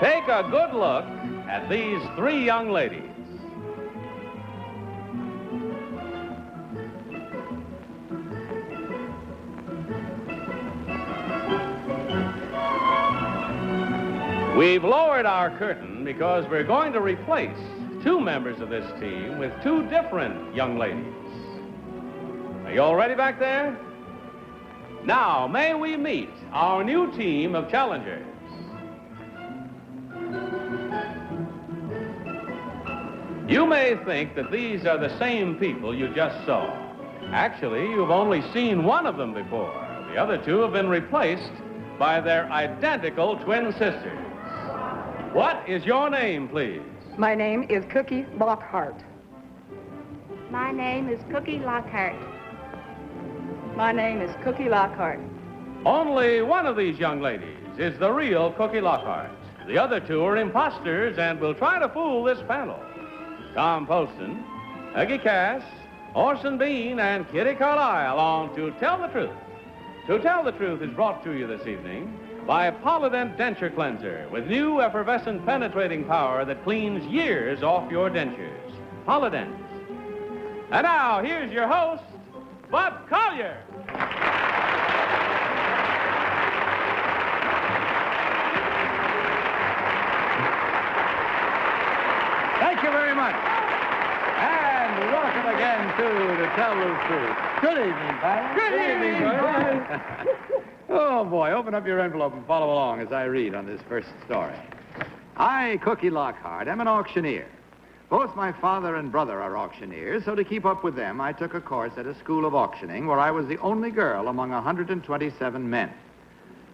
Take a good look at these three young ladies. We've lowered our curtain because we're going to replace two members of this team with two different young ladies. Are you all ready back there? Now, may we meet our new team of challengers. You may think that these are the same people you just saw. Actually, you've only seen one of them before. The other two have been replaced by their identical twin sisters. What is your name, please? My name is Cookie Lockhart. My name is Cookie Lockhart. My name is Cookie Lockhart. Only one of these young ladies is the real Cookie Lockhart. The other two are imposters and will try to fool this panel. Tom Poston, Peggy Cass, Orson Bean, and Kitty Carlisle on To Tell the Truth. To Tell the Truth is brought to you this evening by Polydent Denture Cleanser with new effervescent penetrating power that cleans years off your dentures. Polydent. And now, here's your host, Bud Collier. Thank you very much. And welcome again to Tell the Truth. Good evening, pal. Good evening, Bud. Oh, boy, open up your envelope and follow along as I read on this first story. I, Cookie Lockhart, am an auctioneer. Both my father and brother are auctioneers, so to keep up with them, I took a course at a school of auctioning where I was the only girl among 127 men.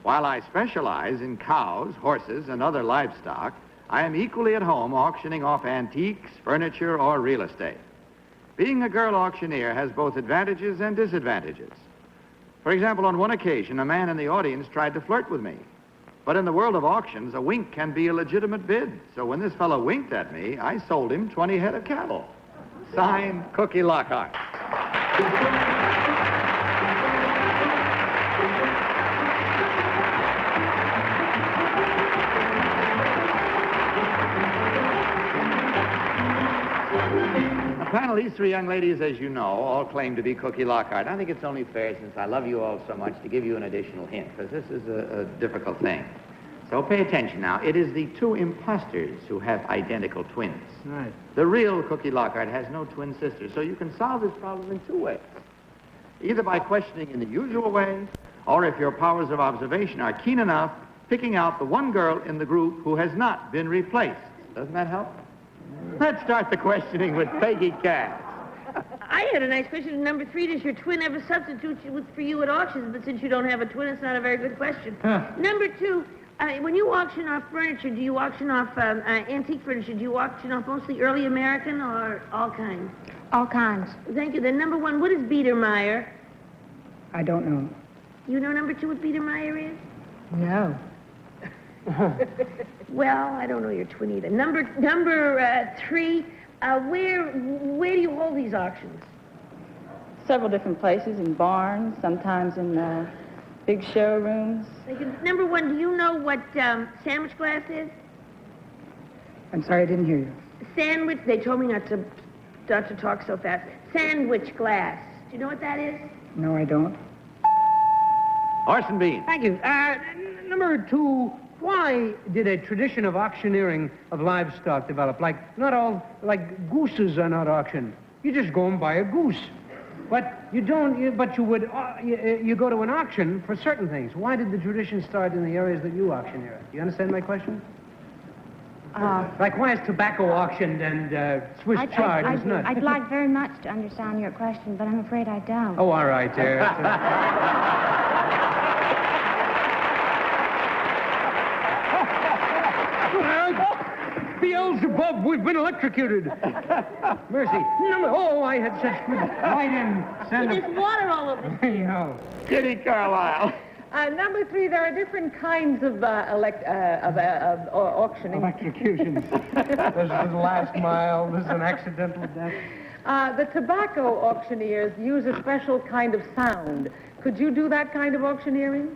While I specialize in cows, horses, and other livestock, I am equally at home auctioning off antiques, furniture, or real estate. Being a girl auctioneer has both advantages and disadvantages. For example, on one occasion, a man in the audience tried to flirt with me. But in the world of auctions, a wink can be a legitimate bid. So when this fellow winked at me, I sold him 20 head of cattle. Signed, Cookie Lockhart. Panel, these three young ladies, as you know, all claim to be Cookie Lockhart. I think it's only fair, since I love you all so much, to give you an additional hint, because this is a difficult thing. So pay attention now. It is the two imposters who have identical twins. Right. The real Cookie Lockhart has no twin sisters, so you can solve this problem in two ways. Either by questioning in the usual way, or if your powers of observation are keen enough, picking out the one girl in the group who has not been replaced. Doesn't that help? Let's start the questioning with Peggy Cass. I had a nice question. Number 3, does your twin ever substitute for you at auctions? But since you don't have a twin, it's not a very good question. Number 2, when you auction off furniture, do you auction off antique furniture? Do you auction off mostly early American or all kinds? All kinds. Thank you. Then number 1, what is Biedermeier? I don't know. You know number 2 what Biedermeier is? No. Well, I don't know your twin either. Number 3, where do you hold these auctions? Several different places, in barns, sometimes in big showrooms. Number 1, do you know what sandwich glass is? I'm sorry, I didn't hear you. Sandwich, they told me not to talk so fast. Sandwich glass. Do you know what that is? No, I don't. Orson Bean. Thank you. Number 2, why did a tradition of auctioneering of livestock develop? Not all gooses are not auctioned. You just go and buy a goose. But you don't, you go to an auction for certain things. Why did the tradition start in the areas that you auctioneer at? Do you understand my question? Why is tobacco auctioned and Swiss chard is not? I'd like very much to understand your question, but I'm afraid I don't. Oh, all right, Beelzebub, we've been electrocuted. Mercy. I had such good light in. There's water all over the place. No. Kitty Carlisle. Number 3, there are different kinds of auctioning. Electrocutions. There's the last mile. There's an accidental death. The tobacco auctioneers use a special kind of sound. Could you do that kind of auctioneering?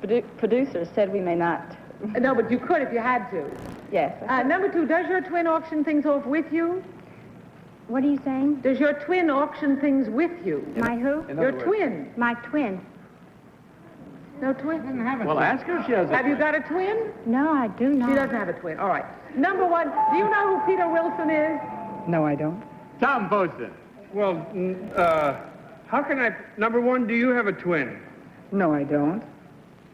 The producer said we may not No, but you could if you had to. Yes. Number 2, does your twin auction things off with you? What are you saying? Does your twin auction things with you? My who? Your twin. My twin. No twin? Well, ask her if she has a Have you got a twin? No, I do not. She doesn't have a twin. All right. Number 1, do you know who Peter Wilson is? No, I don't. Tom Poston. Well, how can I... Number 1, do you have a twin? No, I don't.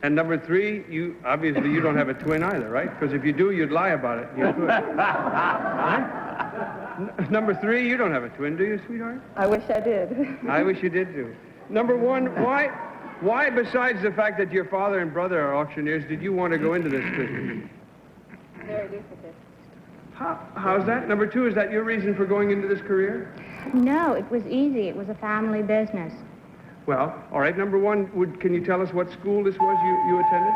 And number 3, you don't have a twin either, right? Because if you do, you'd lie about it. You could. Right? Number 3, you don't have a twin, do you, sweetheart? I wish I did. I wish you did too. Number 1, why, besides the fact that your father and brother are auctioneers, did you want to go into this business? Very lucrative. How's that? Number 2, is that your reason for going into this career? No, it was easy. It was a family business. Well, all right. Number 1, can you tell us what school this was you attended?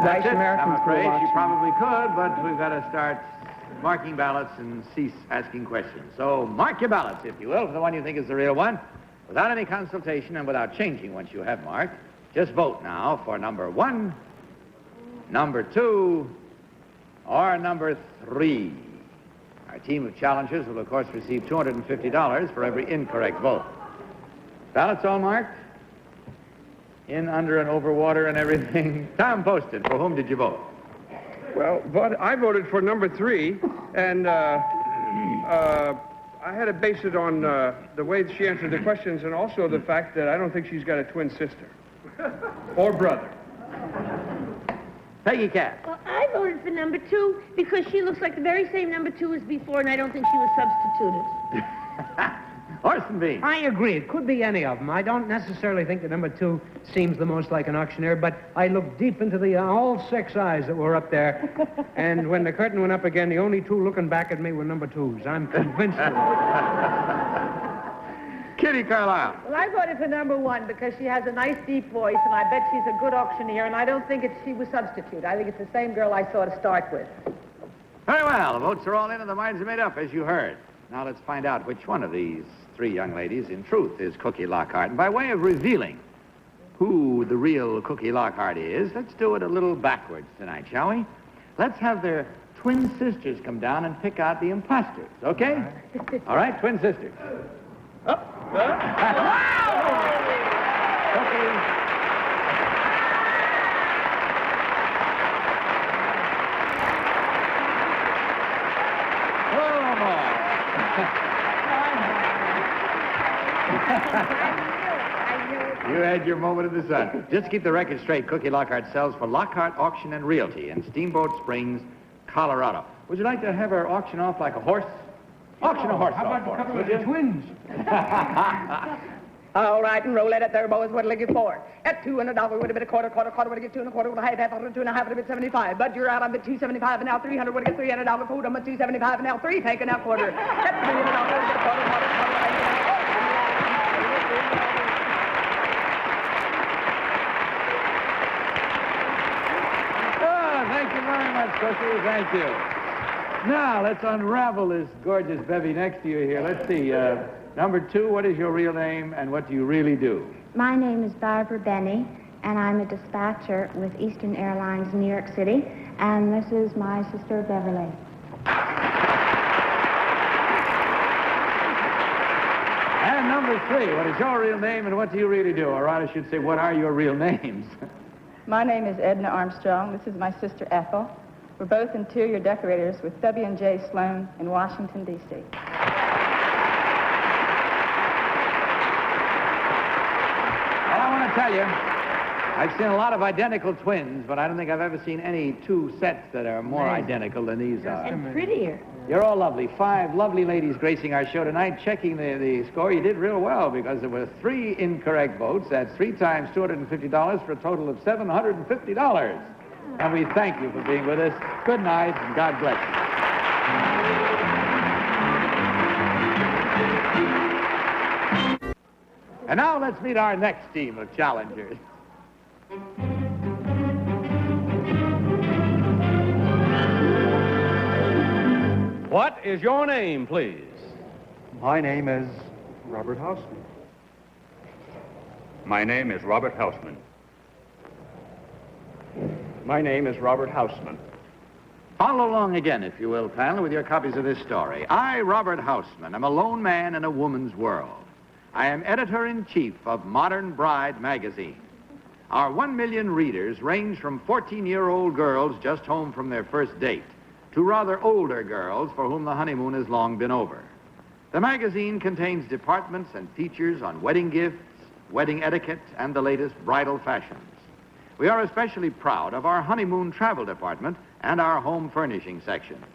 That's it. American I'm School afraid of she Auction. probably could, but we've got to start marking ballots and cease asking questions. So mark your ballots, if you will, for the one you think is the real one, without any consultation and without changing once you have marked. Just vote now for number 1, number 2, or number 3. Our team of challengers will, of course, receive $250 for every incorrect vote. Ballots all marked? In, under, and over water and everything. Tom Poston, for whom did you vote? Well, but I voted for number 3, and I had to base it on the way that she answered the questions and also the fact that I don't think she's got a twin sister or brother. Peggy Cass. Well, I voted for number 2 because she looks like the very same number 2 as before, and I don't think she was substituted. Orson Bean. I agree. It could be any of them. I don't necessarily think that number 2 seems the most like an auctioneer, but I looked deep into the all 6 eyes that were up there, and when the curtain went up again, the only 2 looking back at me were number 2s. I'm convinced of it. Kitty Carlisle. Well, I voted for number 1 because she has a nice deep voice, and I bet she's a good auctioneer, and I don't think she was substitute. I think it's the same girl I saw to start with. Very well. The votes are all in and the minds are made up, as you heard. Now let's find out which one of these 3 young ladies, in truth, is Cookie Lockhart. And by way of revealing who the real Cookie Lockhart is, let's do it a little backwards tonight, shall we? Let's have their twin sisters come down and pick out the imposters, okay? All right, twin sisters. You had your moment in the sun. Just keep the record straight. Cookie Lockhart sells for Lockhart Auction and Realty in Steamboat Springs, Colorado. Would you like to have her auction off like a horse? Auction a horse off for us, would you? Twins. All right, and roll it at there, boys. What'll I give for? At $2 and a dollar would have been a quarter would have given 2 1/4 would have half, 2 1/2 would have been 75. But you're out on the 275 and now 300 would have given $300 food. I'm at 275 and now 3 taking out quarter. At $3 and a dollar would have been a quarter. Thank you very much, Cookie. Thank you. Now, let's unravel this gorgeous bevy next to you here. Let's see. Number 2, what is your real name and what do you really do? My name is Barbara Benny, and I'm a dispatcher with Eastern Airlines in New York City, and this is my sister, Beverly. And number 3, what is your real name and what do you really do? Or I should say, what are your real names? My name is Edna Armstrong. This is my sister, Ethel. We're both interior decorators with W&J Sloan in Washington, D.C. Tell you, I've seen a lot of identical twins, but I don't think I've ever seen any 2 sets that are more identical than these are. And prettier. You're all lovely. 5 lovely ladies gracing our show tonight. Checking the score, you did real well because there were 3 incorrect votes. That's 3 times $250 for a total of $750. And we thank you for being with us. Good night, and God bless you. And now let's meet our next team of challengers. What is your name, please? My name is Robert Houseman. My name is Robert Houseman. My name is Robert Houseman. Follow along again, if you will, panel, with your copies of this story. I, Robert Houseman, am a lone man in a woman's world. I am editor-in-chief of Modern Bride magazine. Our 1 million readers range from 14-year-old girls just home from their first date to rather older girls for whom the honeymoon has long been over. The magazine contains departments and features on wedding gifts, wedding etiquette, and the latest bridal fashions. We are especially proud of our honeymoon travel department and our home furnishing sections.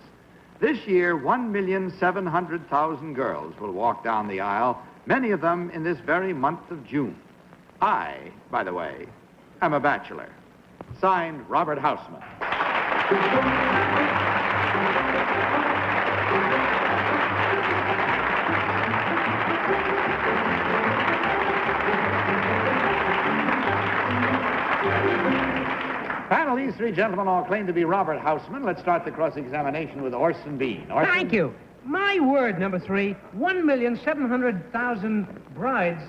This year, 1,700,000 girls will walk down the aisle, many of them in this very month of June. I, by the way, am a bachelor. Signed, Robert Houseman. Panel, these three gentlemen all claim to be Robert Houseman. Let's start the cross-examination with Orson Bean. Orson? Thank you. My word, number 3, 1,700,000 brides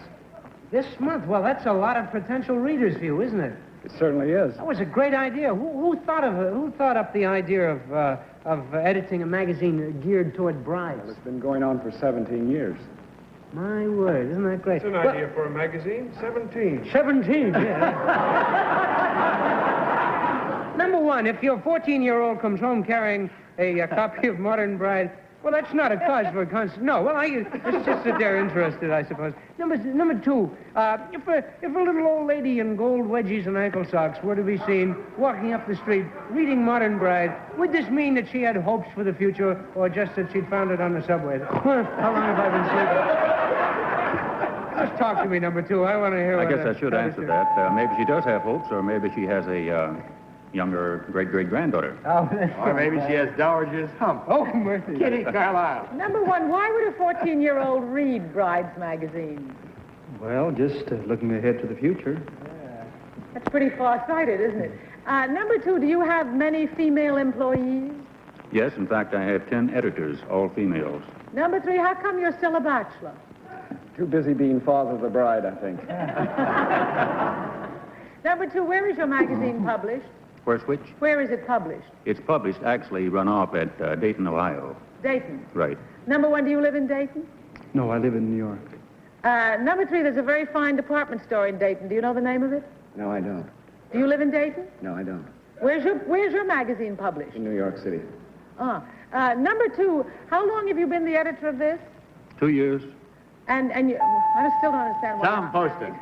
this month. Well, that's a lot of potential readers for you, isn't it? It certainly is. That was a great idea. Who thought up the idea of editing a magazine geared toward brides? Well, it's been going on for 17 years. My word, isn't that great? It's an idea for a magazine. 17. 17, yeah. Number 1, if your 14-year-old comes home carrying a copy of Modern Bride, well, that's not a cause for concern. No, well, it's just that they're interested, I suppose. Number 2, if a little old lady in gold wedgies and ankle socks were to be seen walking up the street reading Modern Bride, would this mean that she had hopes for the future or just that she'd found it on the subway? How long have I been sleeping? Just talk to me, number 2. I want to hear I what guess I should answer that. Maybe she does have hopes, or maybe she has a younger great-great-granddaughter. Oh, Or maybe she has Dowager's hump. Oh, mercy. Kitty Carlisle. Number 1, why would a 14-year-old read Brides magazine? Well, just looking ahead to the future. That's pretty far-sighted, isn't it? Number 2, do you have many female employees? Yes, in fact, I have 10 editors, all females. Number 3, how come you're still a bachelor? Too busy being father of the bride, I think. Number 2, where is your magazine published? Where's which? Where is it published? It's published, actually, run off at Dayton, Ohio. Dayton. Right. Number 1, do you live in Dayton? No, I live in New York. Number 3, there's a very fine department store in Dayton. Do you know the name of it? No, I don't. Do you live in Dayton? No, I don't. Where's your magazine published? In New York City. Number 2, how long have you been the editor of this? 2 years. And you, I still don't understand why. Tom Poston.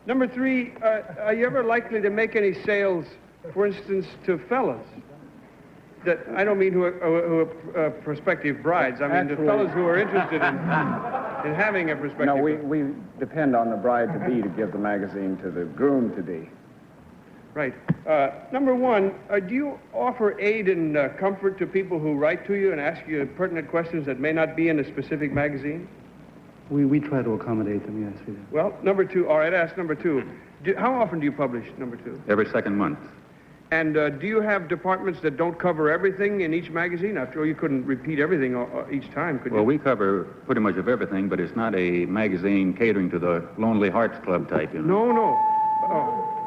Number 3, are you ever likely to make any sales, for instance, to fellas? That I don't mean who are prospective brides. I mean the fellas who are interested in having a prospective. No, we depend on the bride-to-be to give the magazine to the groom-to-be. Right. Number 1, do you offer aid and comfort to people who write to you and ask you pertinent questions that may not be in a specific magazine? We try to accommodate them, yes, we do. Well, number 2, all right, ask number 2. How often do you publish, number 2? Every second month. And do you have departments that don't cover everything in each magazine? After all, you couldn't repeat everything each time, could you? Well, we cover pretty much of everything, but it's not a magazine catering to the Lonely Hearts Club type, you know. No.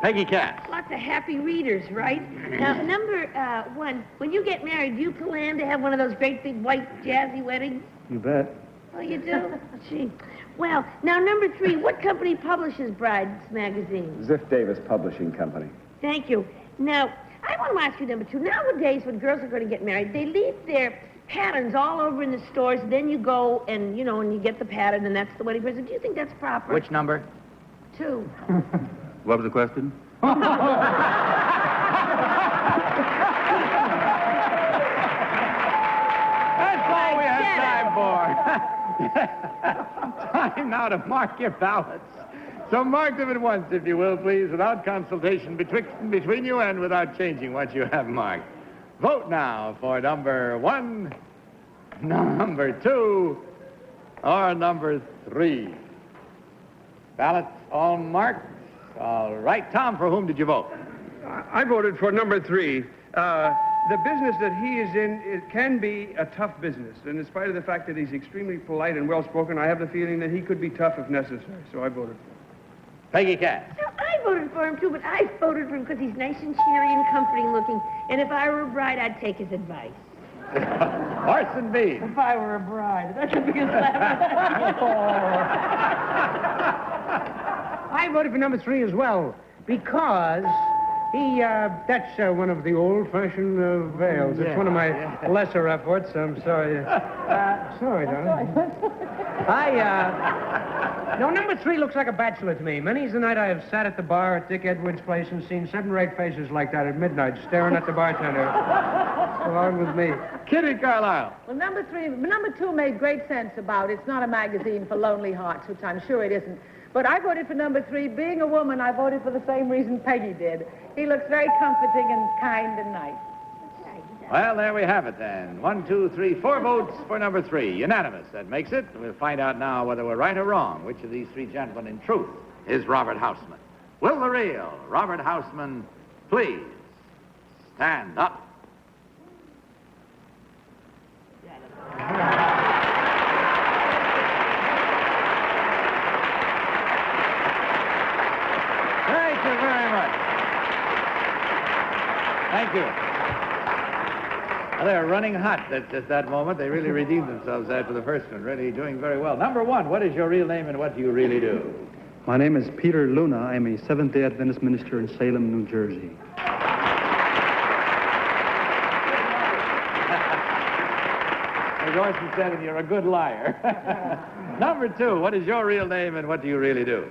Peggy Cass. Lots of happy readers, right? Now, number 1, when you get married, do you plan to have one of those great big white jazzy weddings? You bet. Oh, you do? Gee. Well, now, number 3, what company publishes Brides magazine? Ziff Davis Publishing Company. Thank you. Now, I want to ask you, number 2, nowadays when girls are going to get married, they leave their patterns all over in the stores, then you go and, and you get the pattern, and that's the wedding present. Do you think that's proper? Which number? 2. What was the question? That's all we have time for. Time now to mark your ballots. So mark them at once, if you will, please, without consultation between you and without changing what you have marked. Vote now for number 1, number 2, or number 3. Ballots all marked. All right. Tom, for whom did you vote? I voted for number 3. The business that he is in, it can be a tough business. And in spite of the fact that he's extremely polite and well-spoken, I have the feeling that he could be tough if necessary. So I voted for him. Peggy Cass. Now, I I voted for him, too, but I voted for him because he's nice and cheery and comforting looking. And if I were a bride, I'd take his advice. Orson Bean. If I were a bride. That should be a slap. I voted for number 3 as well, because that's one of the old-fashioned veils. It's one of my lesser efforts. I'm sorry. Sorry, darling. No, number 3 looks like a bachelor to me. Many's the night I have sat at the bar at Dick Edwards' place and seen 7 or 8 faces like that at midnight, staring at the bartender. Along with me. Kitty Carlisle. Well, number 2 made great sense about it's not a magazine for lonely hearts, which I'm sure it isn't. But I voted for number 3. Being a woman, I voted for the same reason Peggy did. He looks very comforting and kind and nice. Well, there we have it then. 1, 2, 3, 4 votes for number 3. Unanimous, that makes it. We'll find out now whether we're right or wrong. Which of these 3 gentlemen, in truth, is Robert Houseman? Will the real Robert Houseman please stand up? Thank you very much. Thank you. Well, they're running hot at just that moment. They really redeemed themselves after the first one. Really doing very well. Number 1, what is your real name and what do you really do? My name is Peter Luna. I'm a Seventh-day Adventist minister in Salem, New Jersey. As Orson said, and you're a good liar. Number 2, what is your real name and what do you really do?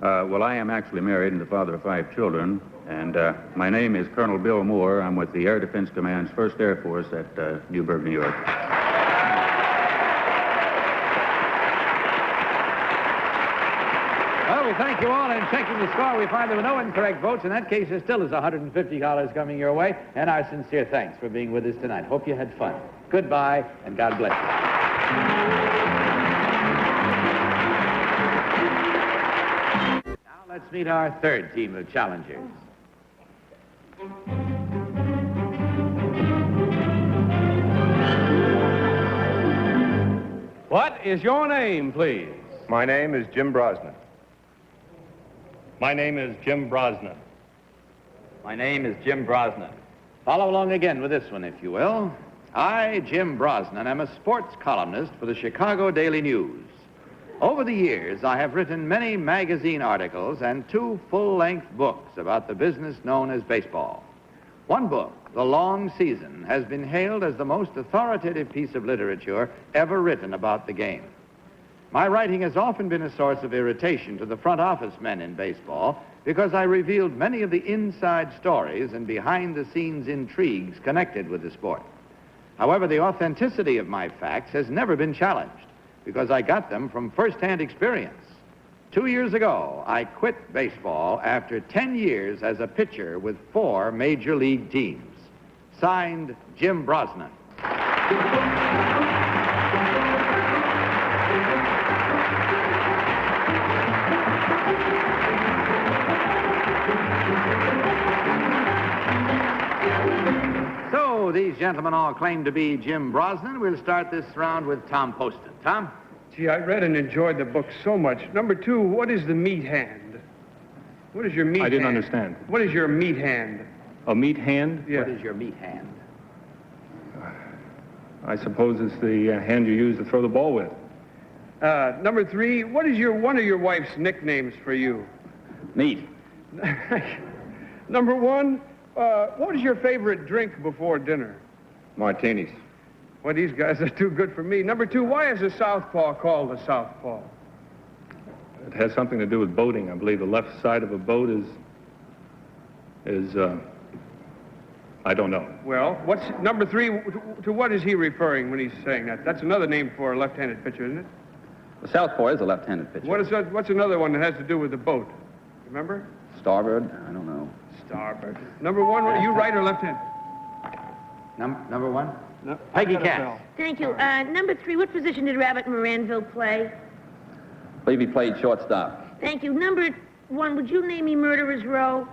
Well, I am actually married and the father of 5 children, and my name is Colonel Bill Moore. I'm with the Air Defense Command's 1st Air Force at Newburgh, New York. Well, we thank you all. In checking the score, we find there were no incorrect votes. In that case, there still is $150 coming your way, and our sincere thanks for being with us tonight. Hope you had fun. Goodbye, and God bless you. Let's meet our 3rd team of challengers. What is your name, please? My name is Jim Brosnan. My name is Jim Brosnan. My name is Jim Brosnan. Follow along again with this one, if you will. I, Jim Brosnan, am a sports columnist for the Chicago Daily News. Over the years, I have written many magazine articles and 2 full-length books about the business known as baseball. One book, The Long Season, has been hailed as the most authoritative piece of literature ever written about the game. My writing has often been a source of irritation to the front office men in baseball because I revealed many of the inside stories and behind-the-scenes intrigues connected with the sport. However, the authenticity of my facts has never been challenged, because I got them from first-hand experience. 2 years ago, I quit baseball after 10 years as a pitcher with 4 major league teams. Signed, Jim Brosnan. So, these gentlemen all claim to be Jim Brosnan. We'll start this round with Tom Poston. Tom? Gee, I read and enjoyed the book so much. Number 2, what is the meat hand? What is your meat hand? I didn't understand. What is your meat hand? A meat hand? Yeah. What is your meat hand? I suppose it's the hand you use to throw the ball with. Number 3, what is one of your wife's nicknames for you? Meat. Number 1, what is your favorite drink before dinner? Martinis. Well, these guys are too good for me. Number 2, why is a southpaw called a southpaw? It has something to do with boating. I believe the left side of a boat is I don't know. Well, what's number 3, to what is he referring when he's saying that? That's another name for a left-handed pitcher, isn't it? The southpaw is a left-handed pitcher. What's another one that has to do with the boat? Remember? Starboard? I don't know. Starboard. Number 1, are you right or left-handed? Number 1? No, Peggy Cass. Thank you. Number 3, what position did Rabbit Moranville play? I believe he played shortstop. Thank you. Number 1, would you name me Murderer's Row?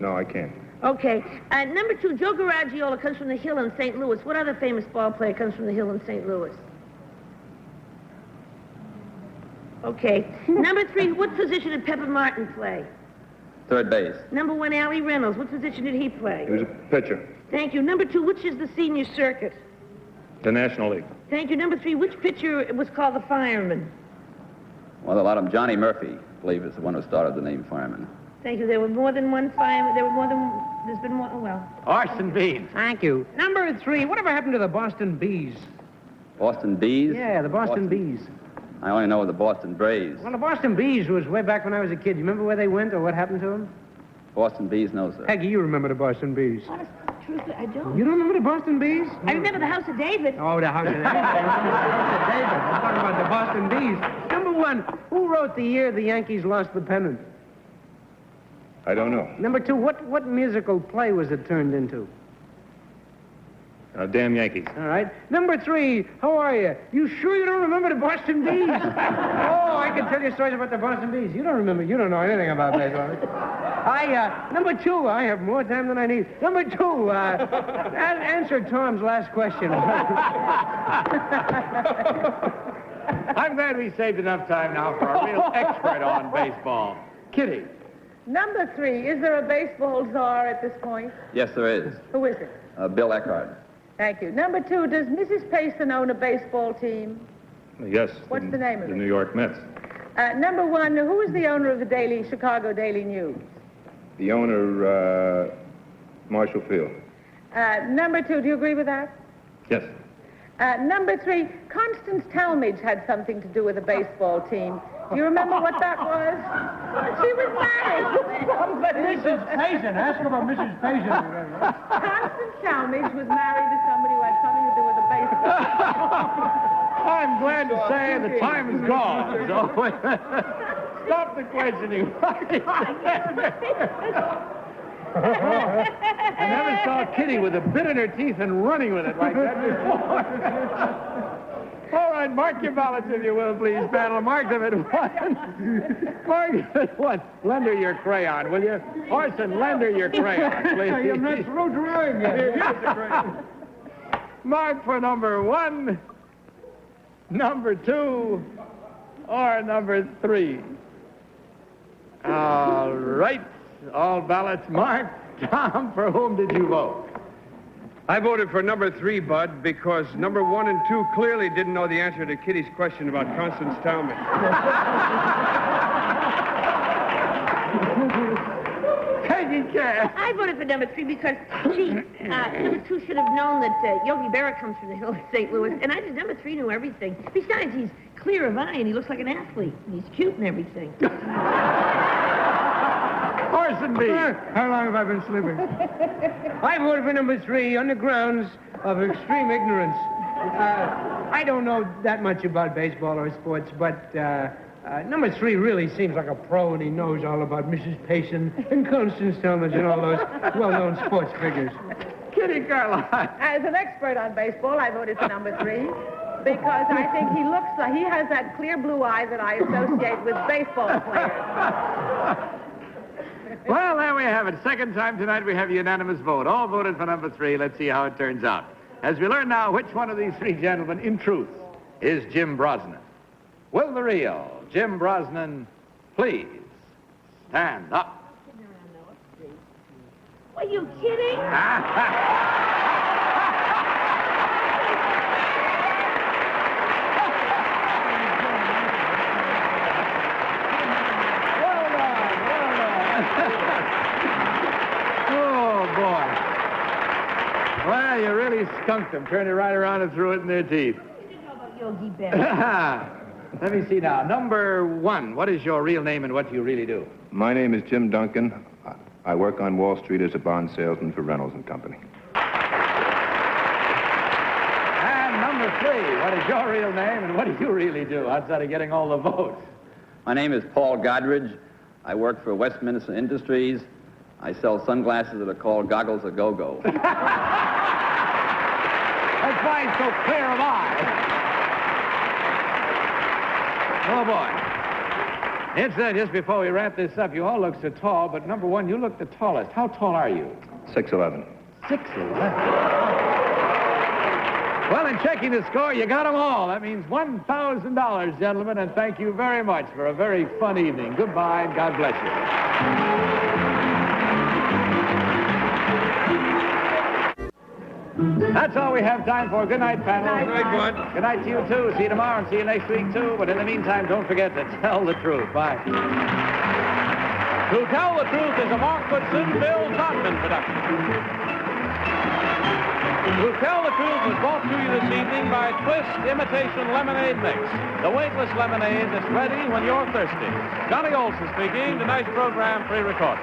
No, I can't. Okay. Number 2, Joe Garagiola comes from the Hill in St. Louis. What other famous ball player comes from the Hill in St. Louis? Okay. Number 3, what position did Pepper Martin play? Third base. Number 1, Allie Reynolds. What position did he play? He was a pitcher. Thank you. Number 2, which is the senior circuit? The National League. Thank you. Number 3, which pitcher was called the fireman? Well, a lot of them. Johnny Murphy, I believe, is the one who started the name fireman. Thank you. There were more than one fireman. There's been more, Orson Bean. Thank you. Number 3, whatever happened to the Boston Bees? Boston Bees? Yeah, the Boston Bees. I only know the Boston Braves. Well, the Boston Bees was way back when I was a kid. You remember where they went or what happened to them? Boston Bees, no, sir. Peggy, you remember the Boston Bees. Truthfully, I don't. You don't remember the Boston Bees? I remember the House of David. Oh, the House of David. I'm talking about the Boston Bees. Number 1, who wrote the year the Yankees lost the pennant? I don't know. Number 2, what musical play was it turned into? Damn Yankees. All right. Number 3, how are you? You sure you don't remember the Boston Bees? Oh, I can tell you stories about the Boston Bees. You don't remember. You don't know anything about baseball. Number 2, I have more time than I need. Number 2, answer Tom's last question. I'm glad we saved enough time now for a real expert on baseball. Kitty. Number 3, is there a baseball czar at this point? Yes, there is. Who is it? Bill Eckhart. Thank you. Number 2, does Mrs. Payson own a baseball team? Yes. What's the name of the it? New York Mets. Number 1, who is the owner of the Chicago Daily News? The owner, Marshall Field. Number 2, do you agree with that? Yes. Number 3, Constance Talmadge had something to do with a baseball team. Do you remember what that was? She was married to somebody. Mrs. Payson. Ask about Mrs. Payson. Constance Talmadge was married to somebody who had something to do with a baseball team. I'm glad to say the time is gone. So stop the questioning. I never saw Kitty with a bit in her teeth and running with it like that before. All right, mark your ballots if you will, please, panel. Mark them at 1. Mark them at 1. Lend her your crayon, will you? Orson, lend her your crayon, please. I'm not through drawing yet. Mark for number 1, number 2, or number 3. All right. All ballots marked. Tom, for whom did you vote? I voted for number 3, Bud, because number 1 and 2 clearly didn't know the answer to Kitty's question about Constance Talmadge. Peggy Cass. I voted for number 3 because number 2 should have known that Yogi Berra comes from the hill of St. Louis, and I just number 3 knew everything. Besides, he's clear of eye and he looks like an athlete. He's cute and everything. Orson B. How long have I been sleeping? I voted for number 3 on the grounds of extreme ignorance. I don't know that much about baseball or sports, but number 3 really seems like a pro, and he knows all about Mrs. Payson and Constance Talmadge and all those well-known sports figures. Kitty Carlisle. As an expert on baseball, I voted for number 3 because I think he looks like he has that clear blue eye that I associate with baseball players. Well, there we have it. Second time tonight we have a unanimous vote. All voted for number 3. Let's see how it turns out. As we learn now which one of these 3 gentlemen, in truth, is Jim Brosnan. Will the real Jim Brosnan please stand up? Are you kidding? Oh, boy. Well, you really skunked them. Turned it right around and threw it in their teeth. Yogi Berra. Let me see now. Number 1, what is your real name and what do you really do? My name is Jim Duncan. I work on Wall Street as a bond salesman for Reynolds and Company. And number 3, what is your real name and what do you really do outside of getting all the votes? My name is Paul Godridge. I work for Westminster Industries. I sell sunglasses that are called Goggles a Go-Go. That's why he's so clear of eye. Oh, boy. Incident, just before we wrap this up, you all look so tall, but number 1, you look the tallest. How tall are you? 6'11". 6'11". Well, in checking the score, you got them all. That means $1,000, gentlemen, and thank you very much for a very fun evening. Goodbye, and God bless you. That's all we have time for. Good night, panel. Good night, Bud. Good night to you, too. See you tomorrow and see you next week, too. But in the meantime, don't forget to tell the truth. Bye. To Tell the Truth is a Mark Goodson, Bill Todman production. To Tell the Truth was brought to you this evening by Twist Imitation Lemonade Mix, the weightless lemonade that's ready when you're thirsty. Johnny Olson speaking. Tonight's program pre-recorded.